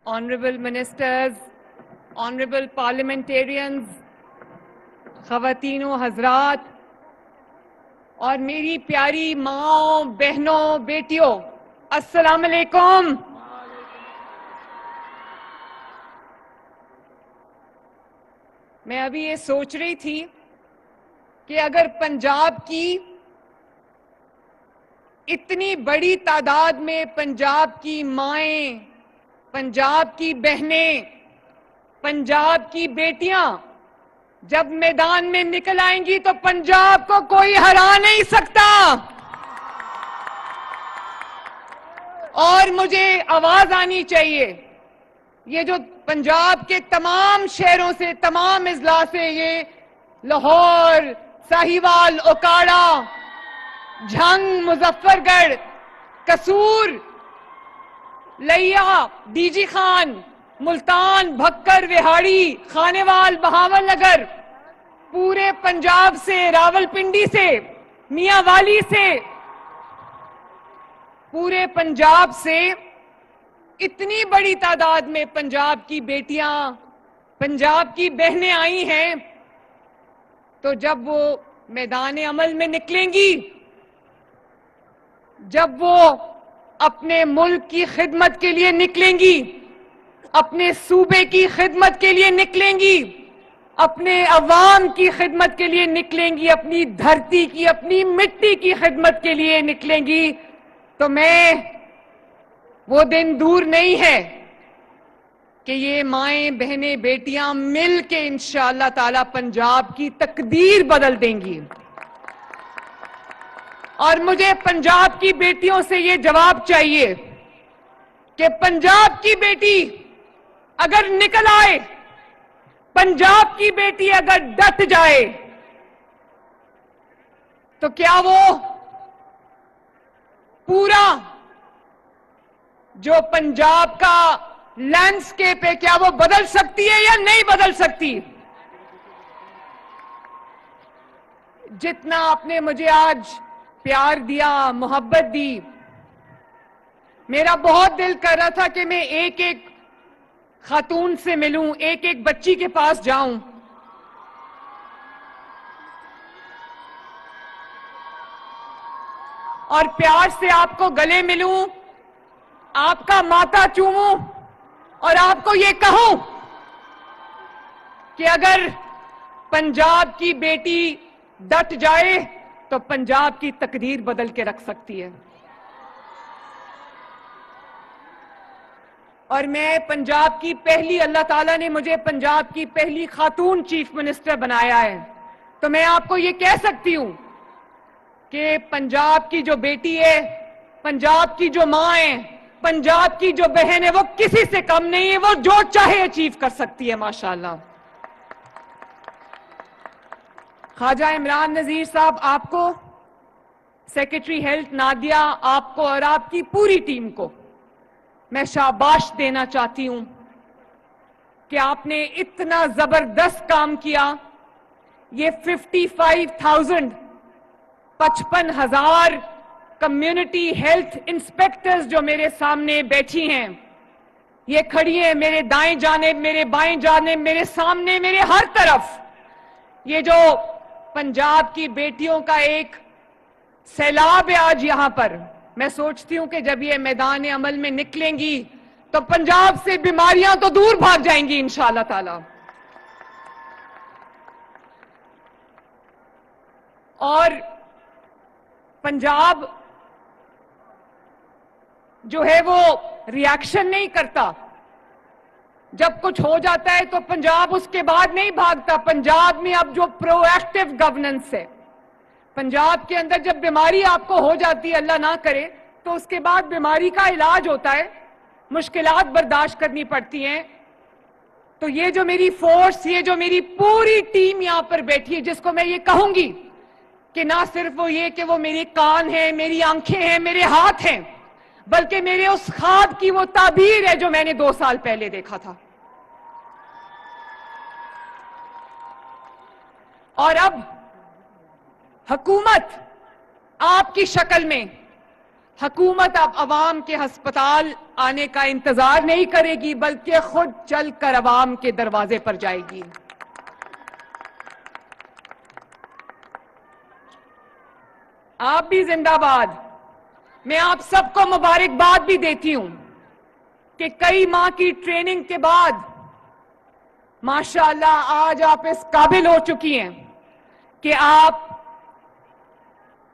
Honorable Ministers, Honorable Parliamentarians, خواتین و حضرات اور میری پیاری ماؤں، بہنوں، بیٹیوں، السلام علیکم۔ میں ابھی یہ سوچ رہی تھی کہ اگر پنجاب کی اتنی بڑی تعداد میں پنجاب کی مائیں، پنجاب کی بہنیں، پنجاب کی بیٹیاں جب میدان میں نکل آئیں گی تو پنجاب کو کوئی ہرا نہیں سکتا۔ اور مجھے آواز آنی چاہیے، یہ جو پنجاب کے تمام شہروں سے، تمام اضلاع سے، یہ لاہور، ساہیوال، اوکاڑا، جھنگ، مظفر گڑھ، قصور، لیا، ڈی جی خان، ملتان، بھکر، وہاڑی، خانیوال، بہاول نگر، پورے پنجاب سے، راولپنڈی سے، میاں والی سے، پورے پنجاب سے اتنی بڑی تعداد میں پنجاب کی بیٹیاں، پنجاب کی بہنیں آئی ہیں، تو جب وہ میدان عمل میں نکلیں گی، جب وہ اپنے ملک کی خدمت کے لیے نکلیں گی، اپنے صوبے کی خدمت کے لیے نکلیں گی، اپنے عوام کی خدمت کے لیے نکلیں گی، اپنی دھرتی کی، اپنی مٹی کی خدمت کے لیے نکلیں گی، تو وہ دن دور نہیں ہے کہ یہ مائیں، بہنیں، بیٹیاں مل کے انشاءاللہ تعالی پنجاب کی تقدیر بدل دیں گی۔ اور مجھے پنجاب کی بیٹیوں سے یہ جواب چاہیے کہ پنجاب کی بیٹی اگر نکل آئے، پنجاب کی بیٹی اگر ڈٹ جائے، تو کیا وہ پورا جو پنجاب کا لینڈسکیپ ہے، کیا وہ بدل سکتی ہے یا نہیں بدل سکتی؟ جتنا آپ نے مجھے آج پیار دیا، محبت دی، میرا بہت دل کر رہا تھا کہ میں ایک ایک خاتون سے ملوں، ایک ایک بچی کے پاس جاؤں، اور پیار سے آپ کو گلے ملوں، آپ کا ماتھا چوموں، اور آپ کو یہ کہوں کہ اگر پنجاب کی بیٹی ڈٹ جائے تو پنجاب کی تقدیر بدل کے رکھ سکتی ہے۔ اور میں پنجاب کی پہلی، اللہ تعالیٰ نے مجھے پنجاب کی پہلی خاتون چیف منسٹر بنایا ہے، تو میں آپ کو یہ کہہ سکتی ہوں کہ پنجاب کی جو بیٹی ہے، پنجاب کی جو ماں ہے، پنجاب کی جو بہن ہے، وہ کسی سے کم نہیں ہے، وہ جو چاہے اچیو کر سکتی ہے ماشاءاللہ۔ خواجہ عمران نذیر صاحب، آپ کو، سیکرٹری ہیلتھ نادیہ، آپ کو اور آپ کی پوری ٹیم کو میں شاباش دینا چاہتی ہوں کہ آپ نے اتنا زبردست کام کیا۔ یہ 55,000 55,000 کمیونٹی ہیلتھ انسپیکٹرز جو میرے سامنے بیٹھی ہیں، یہ کھڑی ہیں میرے دائیں جانب، میرے بائیں جانب، میرے سامنے، میرے ہر طرف، یہ جو پنجاب کی بیٹیوں کا ایک سیلاب ہے آج یہاں پر۔ میں سوچتی ہوں کہ جب یہ میدان عمل میں نکلیں گی تو پنجاب سے بیماریاں تو دور بھاگ جائیں گی انشاءاللہ تعالی۔ اور پنجاب جو ہے وہ ریاکشن نہیں کرتا، جب کچھ ہو جاتا ہے تو پنجاب اس کے بعد نہیں بھاگتا۔ پنجاب میں اب جو پرو ایکٹیو گورننس ہے، پنجاب کے اندر جب بیماری آپ کو ہو جاتی ہے، اللہ نہ کرے، تو اس کے بعد بیماری کا علاج ہوتا ہے، مشکلات برداشت کرنی پڑتی ہیں۔ تو یہ جو میری فورس، یہ جو میری پوری ٹیم یہاں پر بیٹھی ہے، جس کو میں یہ کہوں گی کہ نہ صرف وہ یہ کہ وہ میری کان ہیں، میری آنکھیں ہیں، میرے ہاتھ ہیں، بلکہ میرے اس خواب کی وہ تعبیر ہے جو میں نے 2 سال پہلے دیکھا تھا۔ اور اب حکومت آپ کی شکل میں، حکومت اب عوام کے ہسپتال آنے کا انتظار نہیں کرے گی بلکہ خود چل کر عوام کے دروازے پر جائے گی. آپ بھی زندہ باد. میں آپ سب کو مبارکباد بھی دیتی ہوں کہ کئی ماہ کی ٹریننگ کے بعد ماشاءاللہ آج آپ اس قابل ہو چکی ہیں کہ آپ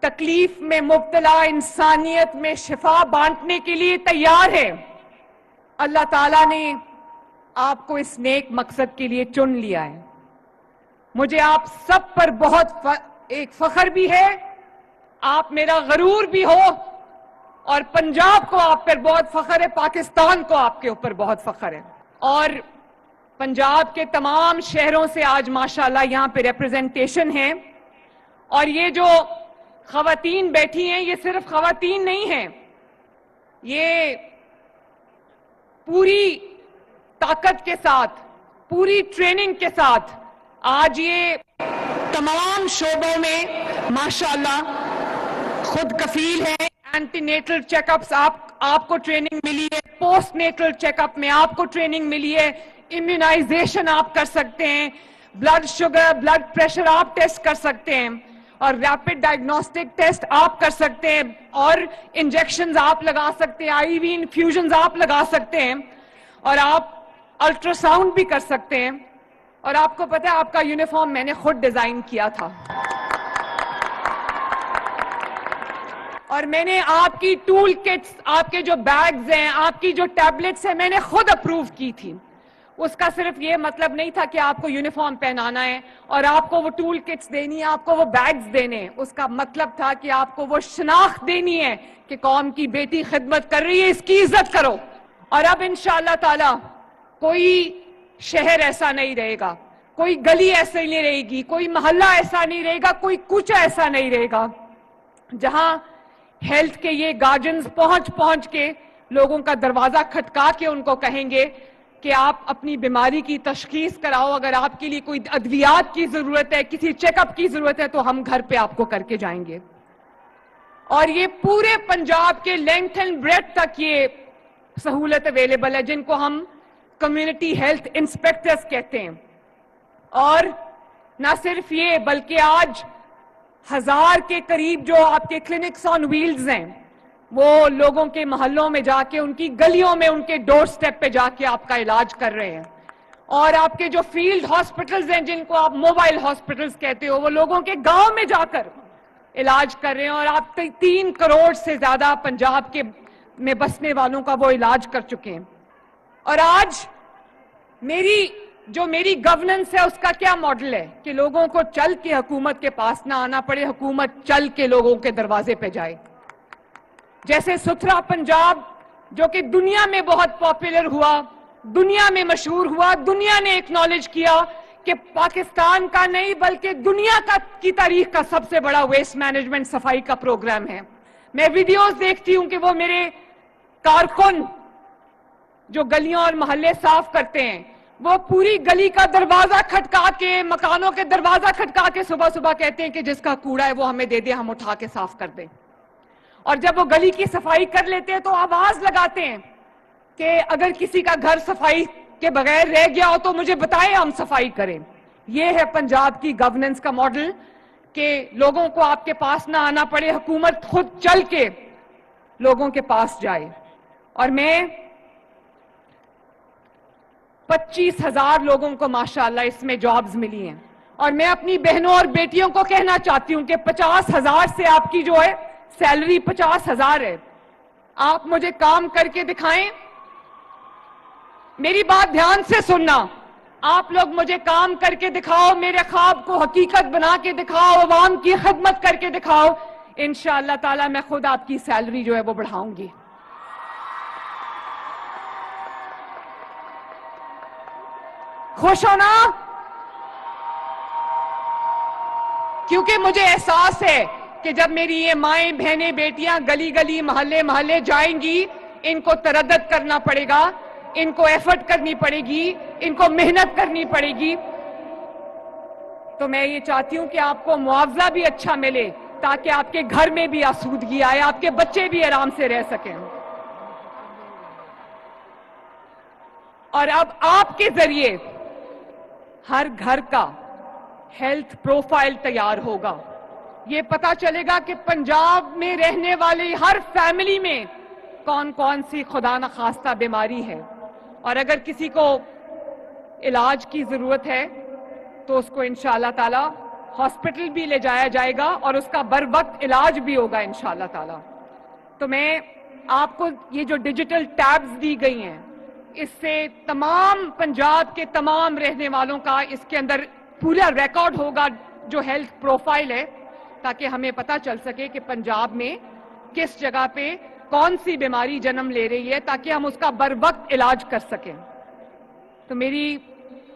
تکلیف میں مبتلا انسانیت میں شفا بانٹنے کے لیے تیار ہے. اللہ تعالیٰ نے آپ کو اس نیک مقصد کے لیے چن لیا ہے. مجھے آپ سب پر بہت ایک فخر بھی ہے, آپ میرا غرور بھی ہو, اور پنجاب کو آپ پر بہت فخر ہے, پاکستان کو آپ کے اوپر بہت فخر ہے. اور پنجاب کے تمام شہروں سے آج ماشاءاللہ یہاں پہ ریپرزنٹیشن ہے. اور یہ جو خواتین بیٹھی ہیں یہ صرف خواتین نہیں ہیں, یہ پوری طاقت کے ساتھ, پوری ٹریننگ کے ساتھ آج یہ تمام شعبوں میں ماشاءاللہ خود کفیل ہے. اینٹی نیٹل چیک اپس آپ کو ٹریننگ ملی ہے, پوسٹ نیٹل چیک اپ میں آپ کو ٹریننگ ملی ہے, امیونائزیشن آپ کر سکتے ہیں, بلڈ شوگر بلڈ پریشر آپ ٹیسٹ کر سکتے ہیں, اور ریپڈ ڈائگنوسٹک ٹیسٹ آپ کر سکتے ہیں, اور انجیکشنز آپ لگا سکتے ہیں, آئی وی انفیوژنز آپ لگا سکتے ہیں, اور آپ الٹرا ساؤنڈ بھی کر سکتے ہیں. اور آپ کو پتہ ہے آپ کا یونیفارم میں نے خود ڈیزائن کیا تھا, اور میں نے آپ کی ٹول کٹس, آپ کے جو بیگز ہیں, آپ کی جو ٹیبلٹس ہیں, میں نے خود اپروو کی تھی. اس کا صرف یہ مطلب نہیں تھا کہ آپ کو یونیفارم پہنانا ہے اور آپ کو وہ ٹول کٹس دینی ہے, آپ کو وہ بیگز دینے ہیں. اس کا مطلب تھا کہ آپ کو وہ شناخت دینی ہے کہ قوم کی بیٹی خدمت کر رہی ہے, اس کی عزت کرو. اور اب انشاءاللہ تعالی کوئی شہر ایسا نہیں رہے گا, کوئی گلی ایسا نہیں رہے گی, کوئی محلہ ایسا نہیں رہے گا, کوئی کوچہ ایسا نہیں رہے گا جہاں ہیلتھ کے یہ گارڈینز پہنچ کے لوگوں کا دروازہ کھٹکا کے ان کو کہیں گے کہ آپ اپنی بیماری کی تشخیص کراؤ, اگر آپ کے لیے کوئی ادویات کی ضرورت ہے, کسی چیک اپ کی ضرورت ہے, تو ہم گھر پہ آپ کو کر کے جائیں گے. اور یہ پورے پنجاب کے لینتھ اینڈ بریڈتھ تک یہ سہولت اویلیبل ہے, جن کو ہم کمیونٹی ہیلتھ انسپیکٹرز کہتے ہیں. اور نہ صرف یہ بلکہ آج 1000 کے قریب جو آپ کے کلینکس آن ویلز ہیں, وہ لوگوں کے محلوں میں جا کے, ان کی گلیوں میں, ان کے ڈور سٹیپ پہ جا کے آپ کا علاج کر رہے ہیں. اور آپ کے جو فیلڈ ہاسپٹلز ہیں, جن کو آپ موبائل ہاسپٹلز کہتے ہو, وہ لوگوں کے گاؤں میں جا کر علاج کر رہے ہیں. اور آپ 3 کروڑ سے زیادہ پنجاب کے میں بسنے والوں کا وہ علاج کر چکے ہیں. اور آج میری گورننس ہے, اس کا کیا ماڈل ہے کہ لوگوں کو چل کے حکومت کے پاس نہ آنا پڑے, حکومت چل کے لوگوں کے دروازے پہ جائے. جیسے ستھرا پنجاب جو کہ دنیا میں بہت پاپولر ہوا, دنیا میں مشہور ہوا, دنیا نے ایکنالج کیا کہ پاکستان کا نہیں بلکہ دنیا کی تاریخ کا سب سے بڑا ویسٹ مینجمنٹ صفائی کا پروگرام ہے. میں ویڈیوز دیکھتی ہوں کہ وہ میرے کارکن جو گلیاں اور محلے صاف کرتے ہیں, وہ پوری گلی کا دروازہ کھٹکا کے, مکانوں کے دروازہ کھٹکا کے صبح صبح کہتے ہیں کہ جس کا کوڑا ہے وہ ہمیں دے دے, ہم اٹھا کے صاف کر دیں. اور جب وہ گلی کی صفائی کر لیتے ہیں تو آواز لگاتے ہیں کہ اگر کسی کا گھر صفائی کے بغیر رہ گیا ہو تو مجھے بتائیں, ہم صفائی کریں. یہ ہے پنجاب کی گورننس کا ماڈل کہ لوگوں کو آپ کے پاس نہ آنا پڑے, حکومت خود چل کے لوگوں کے پاس جائے. اور میں 25,000 لوگوں کو ماشاءاللہ اس میں جابز ملی ہیں, اور میں اپنی بہنوں اور بیٹیوں کو کہنا چاہتی ہوں کہ 50,000 سے آپ کی جو ہے سیلری 50,000 ہے. آپ مجھے کام کر کے دکھائیں, میری بات دھیان سے سننا, آپ لوگ مجھے کام کر کے دکھاؤ, میرے خواب کو حقیقت بنا کے دکھاؤ, عوام کی خدمت کر کے دکھاؤ, انشاءاللہ تعالی میں خود آپ کی سیلری جو ہے وہ بڑھاؤں گی. خوش ہو نا؟ کیونکہ مجھے احساس ہے کہ جب میری یہ مائیں بہنیں بیٹیاں گلی گلی محلے محلے جائیں گی, ان کو تردد کرنا پڑے گا, ان کو ایفرٹ کرنی پڑے گی, ان کو محنت کرنی پڑے گی. تو میں یہ چاہتی ہوں کہ آپ کو معاوضہ بھی اچھا ملے تاکہ آپ کے گھر میں بھی آسودگی آئے, آپ کے بچے بھی آرام سے رہ سکیں. اور اب آپ کے ذریعے ہر گھر کا ہیلتھ پروفائل تیار ہوگا. یہ پتا چلے گا کہ پنجاب میں رہنے والی ہر فیملی میں کون کون سی خدا نخواستہ بیماری ہے, اور اگر کسی کو علاج کی ضرورت ہے تو اس کو انشاءاللہ تعالی ہاسپٹل بھی لے جایا جائے گا اور اس کا بر وقت علاج بھی ہوگا انشاءاللہ تعالی. تو میں آپ کو یہ جو ڈیجیٹل ٹیبز دی گئی ہیں, اس سے تمام پنجاب کے تمام رہنے والوں کا اس کے اندر پورا ریکارڈ ہوگا جو ہیلتھ پروفائل ہے, تاکہ ہمیں پتہ چل سکے کہ پنجاب میں کس جگہ پہ کون سی بیماری جنم لے رہی ہے, تاکہ ہم اس کا بر وقت علاج کر سکیں. تو میری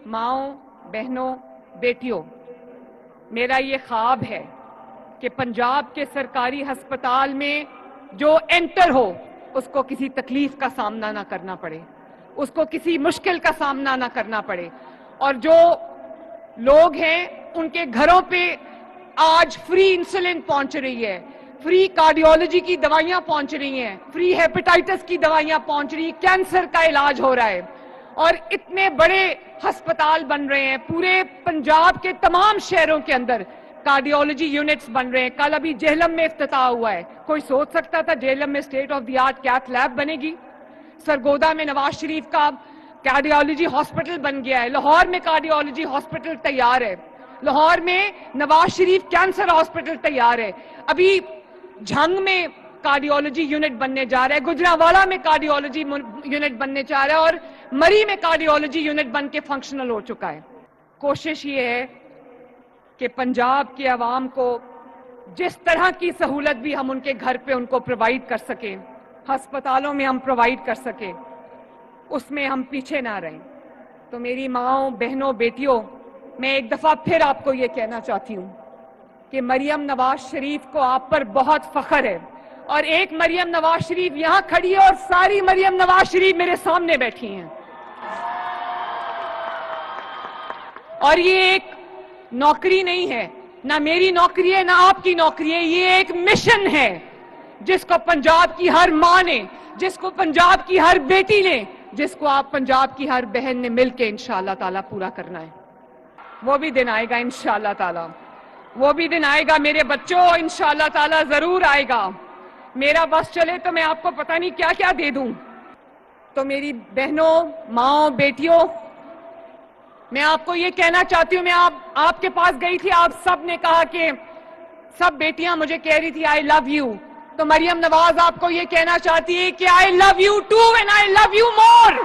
ماؤں, بہنوں, بیٹیوں, میرا یہ خواب ہے کہ پنجاب کے سرکاری ہسپتال میں جو انٹر ہو اس کو کسی تکلیف کا سامنا نہ کرنا پڑے, اس کو کسی مشکل کا سامنا نہ کرنا پڑے, اور جو لوگ ہیں ان کے گھروں پہ آج فری انسولین پہنچ رہی ہے, فری کارڈیولوجی کی دوائیاں پہنچ رہی ہیں, فری ہیپیٹائٹس کی دوائیاں پہنچ رہی ہیں, کینسر کا علاج ہو رہا ہے, اور اتنے بڑے ہسپتال بن رہے ہیں پورے پنجاب کے تمام شہروں کے اندر, کارڈیولوجی یونٹس بن رہے ہیں. کل ابھی جہلم میں افتتاح ہوا ہے. کوئی سوچ سکتا تھا جہلم میں state of the art cath lab بنے گی؟ سرگودا میں نواز شریف کا کارڈیولوجی ہاسپٹل بن گیا ہے, لاہور میں کارڈیولوجی ہاسپٹل تیار ہے, لاہور میں نواز شریف کینسر ہاسپٹل تیار ہے, ابھی جھنگ میں کارڈیولوجی یونٹ بننے جا رہا ہے, گجرانوالہ میں کارڈیولوجی یونٹ بننے جا رہا ہے, اور مری میں کارڈیولوجی یونٹ بن کے فنکشنل ہو چکا ہے. کوشش یہ ہے کہ پنجاب کے عوام کو جس طرح کی سہولت بھی ہم ان کے گھر پہ ان کو پرووائڈ کر سکیں, ہسپتالوں میں ہم پرووائڈ کر سکیں, اس میں ہم پیچھے نہ رہیں. تو میری ماؤں, بہنوں, بیٹیوں, میں ایک دفعہ پھر آپ کو یہ کہنا چاہتی ہوں کہ مریم نواز شریف کو آپ پر بہت فخر ہے, اور ایک مریم نواز شریف یہاں کھڑی ہے اور ساری مریم نواز شریف میرے سامنے بیٹھی ہیں. اور یہ ایک نوکری نہیں ہے, نہ میری نوکری ہے نہ آپ کی نوکری ہے, یہ ایک مشن ہے جس کو پنجاب کی ہر ماں نے, جس کو پنجاب کی ہر بیٹی نے, جس کو آپ پنجاب کی ہر بہن نے مل کے انشاءاللہ تعالیٰ پورا کرنا ہے. وہ بھی دن آئے گا انشاءاللہ تعالیٰ, وہ بھی دن آئے گا میرے بچوں, انشاءاللہ تعالیٰ ضرور آئے گا. میرا بس چلے تو میں آپ کو پتہ نہیں کیا کیا دے دوں. تو میری بہنوں, ماؤں, بیٹیوں, میں آپ کو یہ کہنا چاہتی ہوں, میں آپ کے پاس گئی تھی, آپ سب نے کہا کہ سب بیٹیاں مجھے کہہ رہی تھی آئی لو یو, تو مریم نواز آپ کو یہ کہنا چاہتی ہے کہ I love you too and I love you more.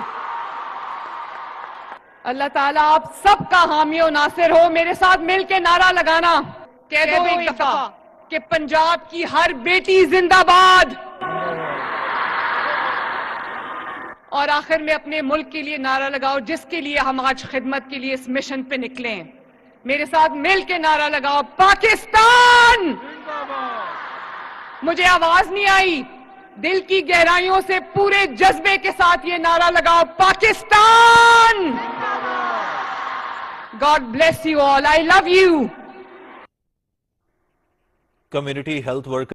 اللہ تعالیٰ آپ سب کا حامی و ناصر ہو. میرے ساتھ مل کے نعرہ لگانا, کہہ دو ایک دفعہ کہ پنجاب کی ہر بیٹی زندہ باد. اور آخر میں اپنے ملک کے لیے نعرہ لگاؤ جس کے لیے ہم آج خدمت کے لیے اس مشن پہ نکلے ہیں. میرے ساتھ مل کے نعرہ لگاؤ, پاکستان. مجھے آواز نہیں آئی, دل کی گہرائیوں سے پورے جذبے کے ساتھ یہ نعرہ لگاؤ, Pakistan. God bless you all. I love you. Community health workers